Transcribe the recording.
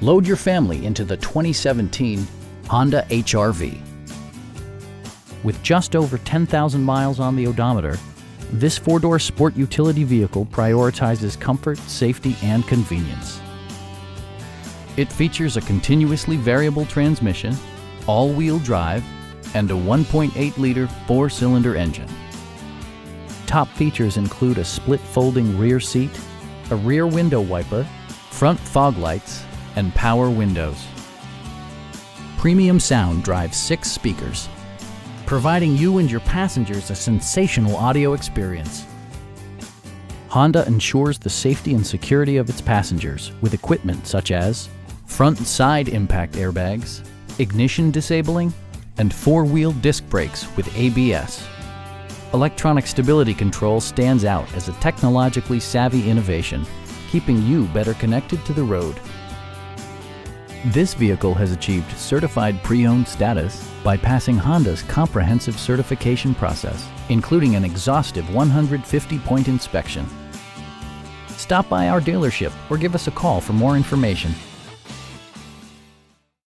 Load your family into the 2017 Honda HR-V. With just over 10,000 miles on the odometer, this four-door sport utility vehicle prioritizes comfort, safety, and convenience. It features a continuously variable transmission, all-wheel drive, and a 1.8-liter four-cylinder engine. Top features include a split folding rear seat, a rear window wiper, front fog lights, and power windows. Premium sound drives 6 speakers, providing you and your passengers a sensational audio experience. Honda ensures the safety and security of its passengers with equipment such as front and side impact airbags, ignition disabling, and 4-wheel disc brakes with ABS. Electronic stability control stands out as a technologically savvy innovation, keeping you better connected to the road. This vehicle has achieved certified pre-owned status by passing Honda's comprehensive certification process, including an exhaustive 150-point inspection. Stop by our dealership or give us a call for more information.